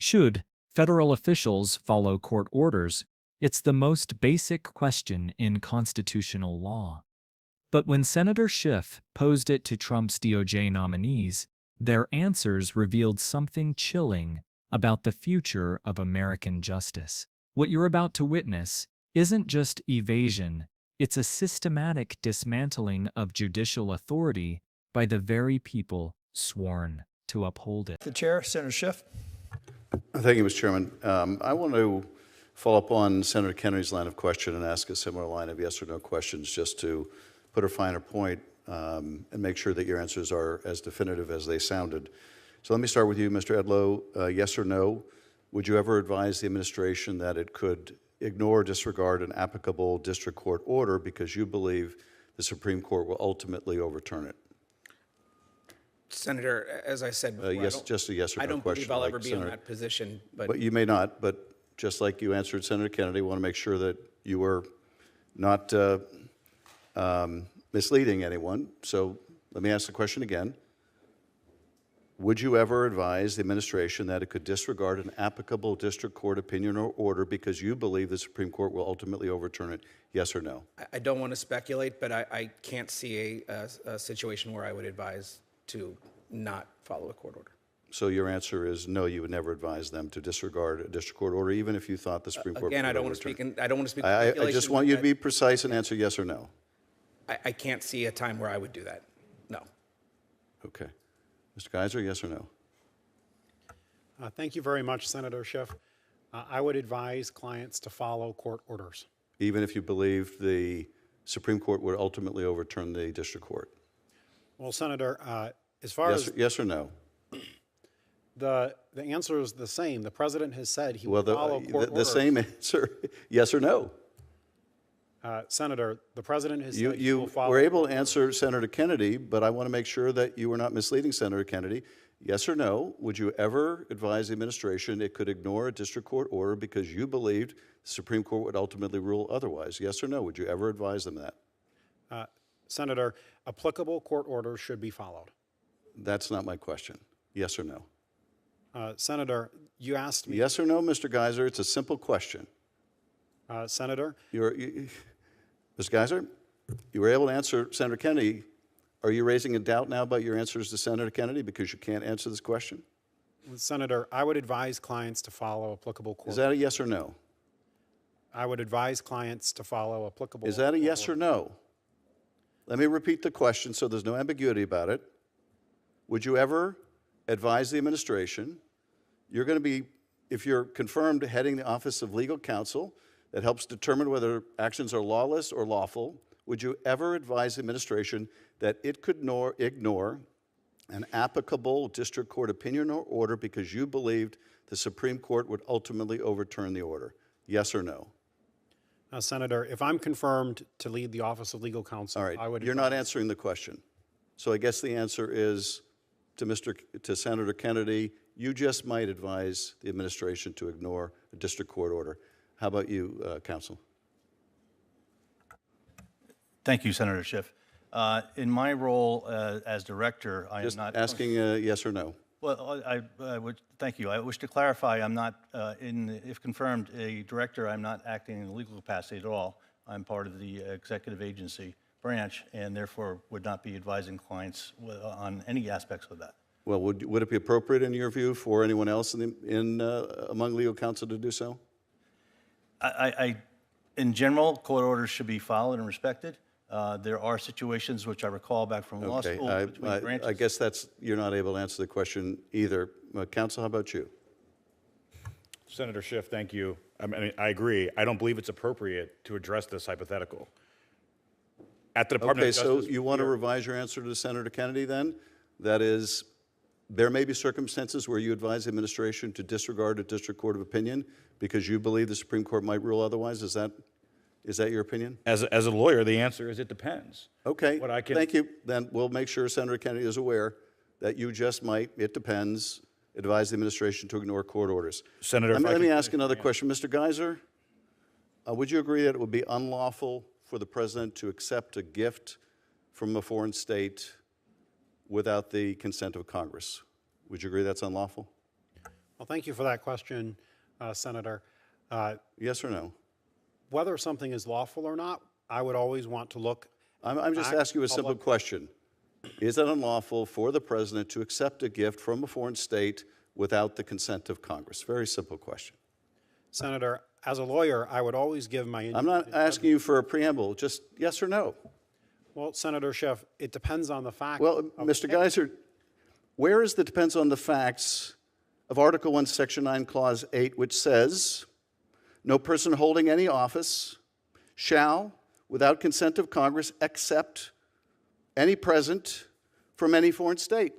Should federal officials follow court orders? It's the most basic question in constitutional law. But when Senator Schiff posed it to Trump's DOJ nominees, their answers revealed something chilling about the future of American justice. What you're about to witness isn't just evasion, it's a systematic dismantling of judicial authority by the very people sworn to uphold it. The chair, Senator Schiff. Thank you, Mr. Chairman. I want to follow up on Senator Kennedy's line of question and ask a similar line of yes or no questions just to put a finer point and make sure that your answers are as definitive as they sounded. So let me start with you, Mr. Edlow. Yes or no, would you ever advise the administration that it could ignore or disregard an applicable district court order because you believe the Supreme Court will ultimately overturn it? Senator, as I said before, yes, just a yes or no question. I don't believe I'll like ever be Senator, in that position. but you may not. But just like you answered Senator Kennedy, I want to make sure that you were not misleading anyone. So let me ask the question again. Would you ever advise the administration that it could disregard an applicable district court opinion or order because you believe the Supreme Court will ultimately overturn it? Yes or no? I don't want to speculate, but I can't see a situation where I would advise to not follow a court order. So your answer is no, you would never advise them to disregard a district court order, even if you thought the Supreme Court Again, would I don't want to overturn speak. it. I don't want to speak. I just want you to be precise and answer yes or no. I can't see a time where I would do that. No. Okay. Mr. Geiser, yes or no? Thank you very much, Senator Schiff. I would advise clients to follow court orders. Even if you believe the Supreme Court would ultimately overturn the district court? Well, Senator, as far as yes or no? the answer is the same. The president has said he will follow court orders. The same answer, yes or no? Senator, the president has said he will follow. You were able to answer Senator Kennedy, but I want to make sure that you were not misleading Senator Kennedy. Yes or no, would you ever advise the administration it could ignore a district court order because you believed the Supreme Court would ultimately rule otherwise? Yes or no, would you ever advise them that? Senator, applicable court orders should be followed. That's not my question. Yes or no? Senator, you asked me. Yes or no, Mr. Geiser? It's a simple question. Senator? Mr. Geiser, you were able to answer Senator Kennedy. Are you raising a doubt now about your answers to Senator Kennedy because you can't answer this question? Senator, I would advise clients to follow applicable court orders. Is that a yes or no? I would advise clients to follow applicable. Is that a yes or no? Let me repeat the question so there's no ambiguity about it. Would you ever advise the administration, you're going to be, if you're confirmed, heading the Office of Legal Counsel that helps determine whether actions are lawless or lawful, would you ever advise the administration that it could ignore an applicable district court opinion or order because you believed the Supreme Court would ultimately overturn the order? Yes or no? Senator, if I'm confirmed to lead the Office of Legal Counsel, all right. I would. You're not answering the question. So I guess the answer is to Senator Kennedy, you just might advise the administration to ignore a district court order. How about you, counsel? Thank you, Senator Schiff. In my role as director, I am not asking yes or no. Well, I would thank you. I wish to clarify. I'm not, if confirmed, a director. I'm not acting in a legal capacity at all. I'm part of the executive agency branch, and therefore would not be advising clients on any aspects of that. Well, would it be appropriate, in your view, for anyone else among legal counsel to do so? In general, court orders should be followed and respected. There are situations which I recall back from law school between branches. I guess you're not able to answer the question either. Counsel, how about you? Senator Schiff, thank you. I mean, I agree. I don't believe it's appropriate to address this hypothetical. At the Department of Justice. Okay, so you want to revise your answer to Senator Kennedy then? That is, there may be circumstances where you advise the administration to disregard a district court of opinion because you believe the Supreme Court might rule otherwise. Is that your opinion? As a lawyer, the answer is it depends. Okay, thank you. Then we'll make sure Senator Kennedy is aware that you just might, it depends, advise the administration to ignore court orders. Senator, let me ask another question. Mr. Geiser, would you agree that it would be unlawful for the president to accept a gift from a foreign state without the consent of Congress? Would you agree that's unlawful? Well, thank you for that question, Senator. Yes or no? Whether something is lawful or not, I would always want to look. I'm just back asking you a to simple public- question. Is it unlawful for the president to accept a gift from a foreign state without the consent of Congress? Very simple question. Senator, as a lawyer, I would always give my. I'm not asking you for a preamble, just yes or no. Well, Senator Schiff, it depends on the fact. Well, of- Mr. Geiser, where is the depends on the facts of Article 1, Section 9, Clause 8, which says, no person holding any office shall, without consent of Congress, accept any present from any foreign state.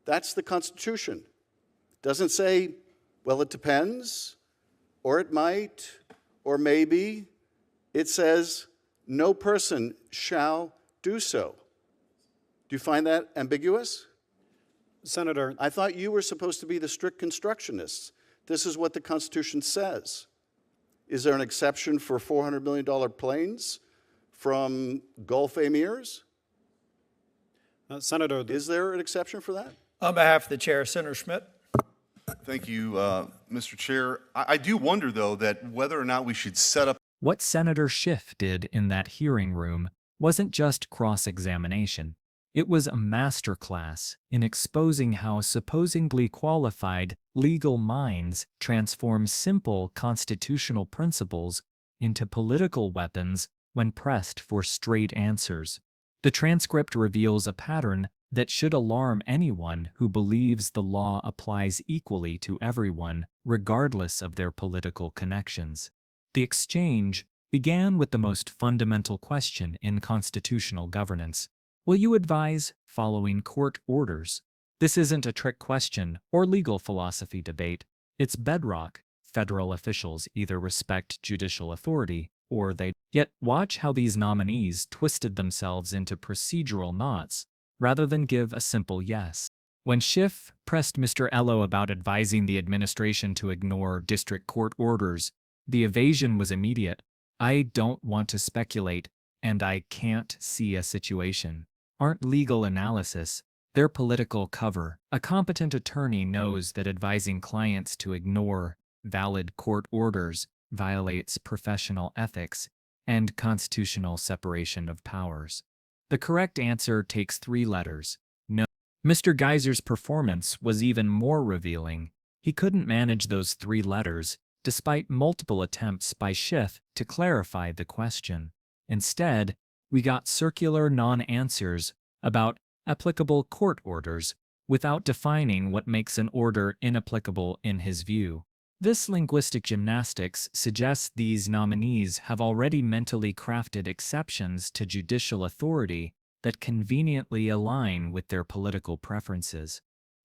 That's the Constitution. Doesn't say, well, it depends, or it might, or maybe. It says, no person shall do so. Do you find that ambiguous? Senator, I thought you were supposed to be the strict constructionists. This is what the Constitution says. Is there an exception for $400 million planes from Gulf emirs? Senator, Is there an exception for that? On behalf of the chair, Senator Schmidt. Thank you, Mr. Chair. I do wonder, though, that whether or not we should set up. What Senator Schiff did in that hearing room wasn't just cross-examination. It was a masterclass in exposing how supposedly qualified legal minds transform simple constitutional principles into political weapons when pressed for straight answers. The transcript reveals a pattern that should alarm anyone who believes the law applies equally to everyone, regardless of their political connections. The exchange began with the most fundamental question in constitutional governance. Will you advise following court orders? This isn't a trick question or legal philosophy debate. It's bedrock. Federal officials either respect judicial authority or they. Yet watch how these nominees twisted themselves into procedural knots rather than give a simple yes. When Schiff pressed Mr. Ello about advising the administration to ignore district court orders, the evasion was immediate. I don't want to speculate, and I can't see a situation. Aren't legal analysis, they're political cover. A competent attorney knows that advising clients to ignore valid court orders violates professional ethics and constitutional separation of powers. The correct answer takes 3 letters. No. Mr. Geiser's performance was even more revealing. He couldn't manage those 3 letters, despite multiple attempts by Schiff to clarify the question. Instead, we got circular non-answers about applicable court orders without defining what makes an order inapplicable in his view. This linguistic gymnastics suggests these nominees have already mentally crafted exceptions to judicial authority that conveniently align with their political preferences.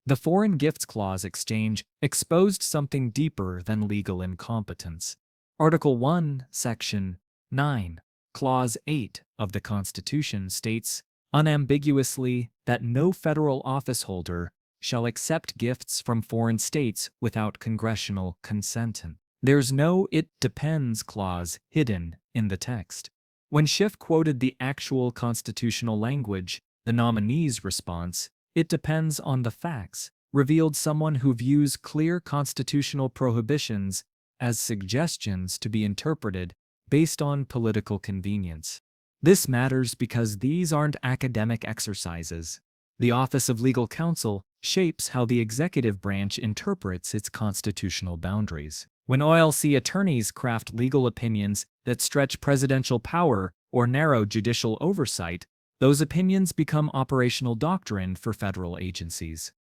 The Foreign Gifts Clause exchange exposed something deeper than legal incompetence. Article 1, Section 9, Clause 8 of the Constitution states unambiguously that no federal officeholder shall accept gifts from foreign states without congressional consent. There's no "it depends" clause hidden in the text. When Schiff quoted the actual constitutional language, the nominee's response, "It depends on the facts," revealed someone who views clear constitutional prohibitions as suggestions to be interpreted based on political convenience. This matters because these aren't academic exercises. The Office of Legal Counsel shapes how the executive branch interprets its constitutional boundaries. When OLC attorneys craft legal opinions that stretch presidential power or narrow judicial oversight, those opinions become operational doctrine for federal agencies.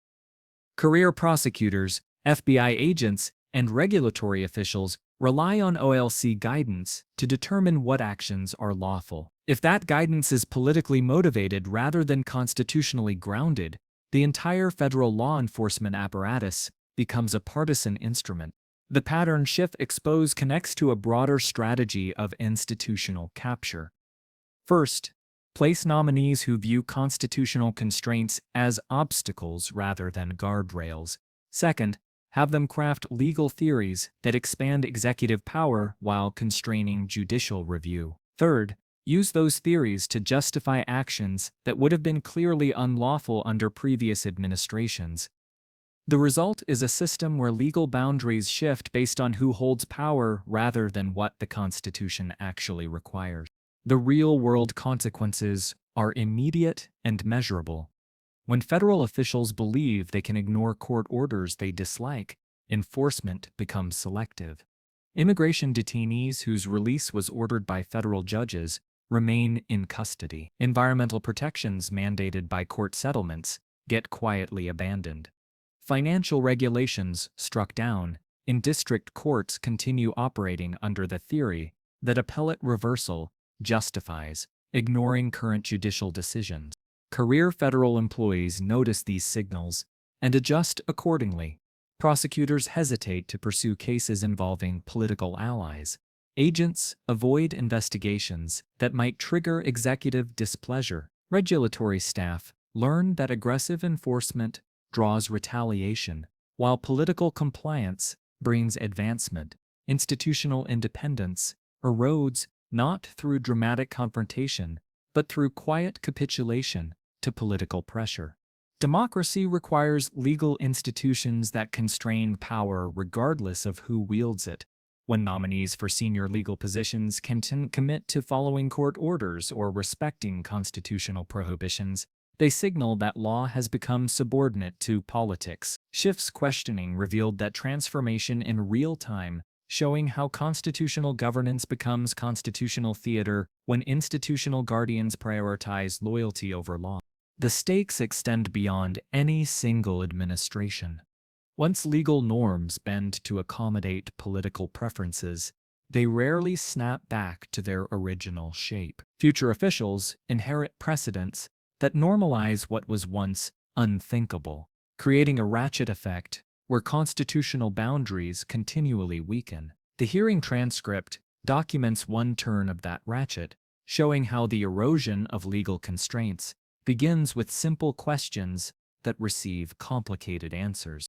Career prosecutors, FBI agents, and regulatory officials rely on OLC guidance to determine what actions are lawful. If that guidance is politically motivated rather than constitutionally grounded, the entire federal law enforcement apparatus becomes a partisan instrument. The pattern Schiff exposed connects to a broader strategy of institutional capture. First, place nominees who view constitutional constraints as obstacles rather than guardrails. Second, have them craft legal theories that expand executive power while constraining judicial review. Third, use those theories to justify actions that would have been clearly unlawful under previous administrations. The result is a system where legal boundaries shift based on who holds power rather than what the Constitution actually requires. The real-world consequences are immediate and measurable. When federal officials believe they can ignore court orders they dislike, enforcement becomes selective. Immigration detainees whose release was ordered by federal judges remain in custody. Environmental protections mandated by court settlements get quietly abandoned. Financial regulations struck down in district courts continue operating under the theory that appellate reversal justifies ignoring current judicial decisions. Career federal employees notice these signals and adjust accordingly. Prosecutors hesitate to pursue cases involving political allies. Agents avoid investigations that might trigger executive displeasure. Regulatory staff learn that aggressive enforcement draws retaliation, while political compliance brings advancement. Institutional independence erodes not through dramatic confrontation, but through quiet capitulation to political pressure. Democracy requires legal institutions that constrain power regardless of who wields it. When nominees for senior legal positions can commit to following court orders or respecting constitutional prohibitions, they signal that law has become subordinate to politics. Schiff's questioning revealed that transformation in real time, showing how constitutional governance becomes constitutional theater when institutional guardians prioritize loyalty over law. The stakes extend beyond any single administration. Once legal norms bend to accommodate political preferences, they rarely snap back to their original shape. Future officials inherit precedents that normalize what was once unthinkable, creating a ratchet effect where constitutional boundaries continually weaken. The hearing transcript documents one turn of that ratchet, showing how the erosion of legal constraints begins with simple questions that receive complicated answers.